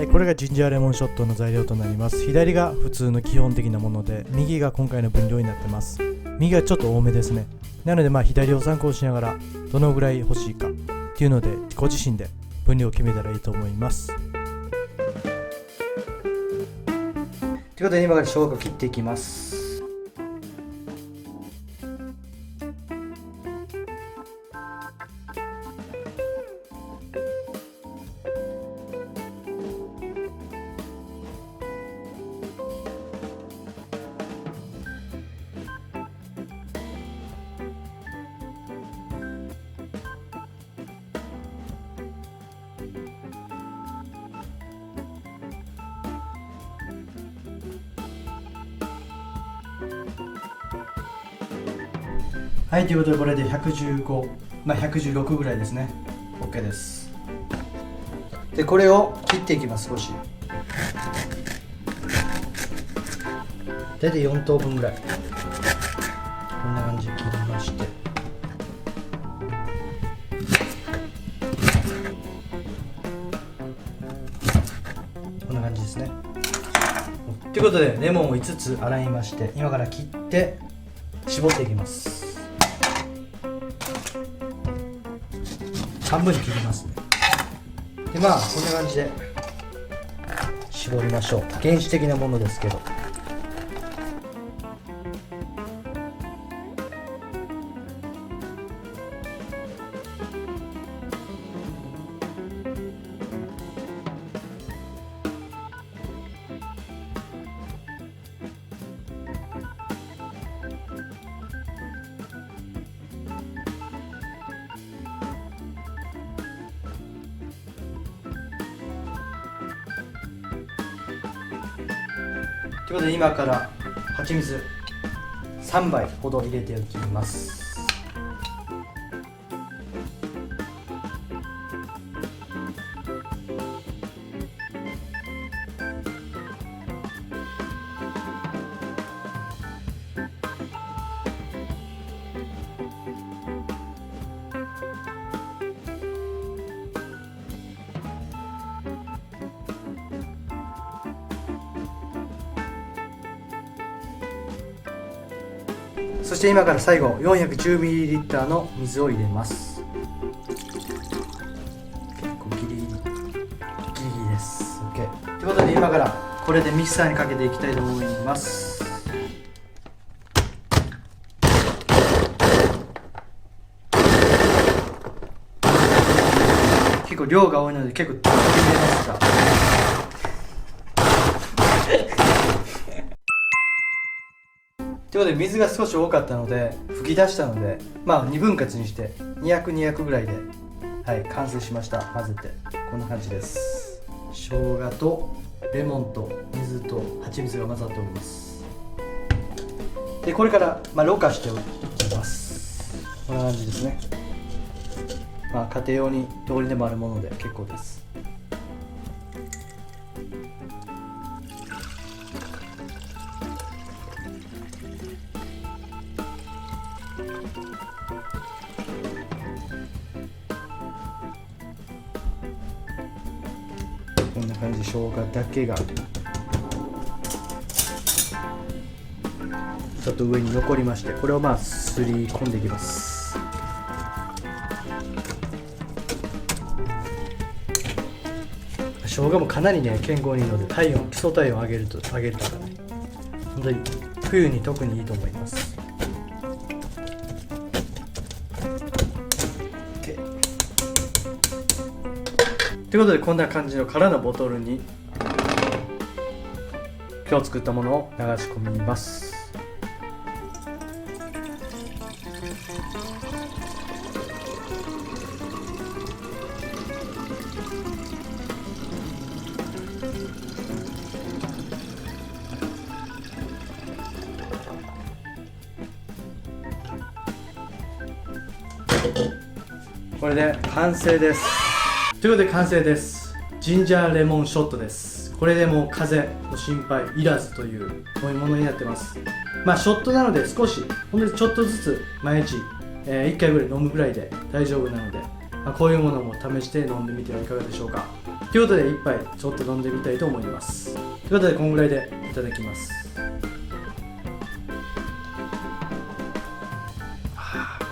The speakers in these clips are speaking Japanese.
はい、これがジンジャーレモンショットの材料となります。左が普通の基本的なもので、右が今回の分量になってます。右がちょっと多めですね。なので左を参考にしながらどのぐらい欲しいかっていうのでご自身で分量を決めたらいいと思います。ということで今から生姜を切っていきます。はい、ということでこれで115、116ぐらいですね。 OK です。でこれを切っていきます。少し大体4等分ぐらいこんな感じで切りまして、こんな感じですね。ということでレモンを5つ洗いまして、今から切って絞っていきます。半分に切りますね。でこんな感じで絞りましょう。原始的なものですけど。ということで今から蜂蜜3杯ほど入れておきます。そして今から最後 410ml の水を入れます。結構ギリギリです。 OK ということで今からこれでミキサーにかけていきたいと思います。結構量が多いので結構入れますがということで水が少し多かったので吹き出したので2分割にして200ぐらいで完成しました。混ぜてこんな感じです。生姜とレモンと水と蜂蜜が混ざっております。でこれからろ過しておきます。こんな感じですね。家庭用にどこにでもあるもので結構です。こんな感じで生姜だけがちょっと上に残りまして、これをすり込んでいきます。生姜もかなり健康にいいので基礎体温を上げるとかね、本当に冬に特にいいと思います。ということでこんな感じの空のボトルに今日作ったものを流し込みます。これで完成です。ということで完成です。ジンジャーレモンショットです。これでもう風邪の心配いらずというこういうものになってます。ショットなので少し本当にちょっとずつ毎日、1回ぐらい飲むぐらいで大丈夫なので、こういうものも試して飲んでみてはいかがでしょうか。ということで一杯ちょっと飲んでみたいと思います。ということでこんぐらいでいただきます。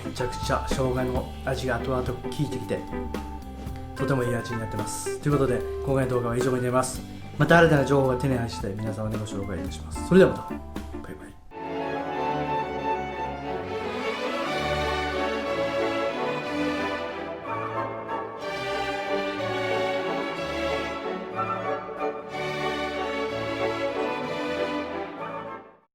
めちゃくちゃ生姜の味が後々効いてきてとてもいい味になってます。ということで今回の動画は以上になります。また新たな情報が手に入り次第皆様にご紹介いたします。それではまた。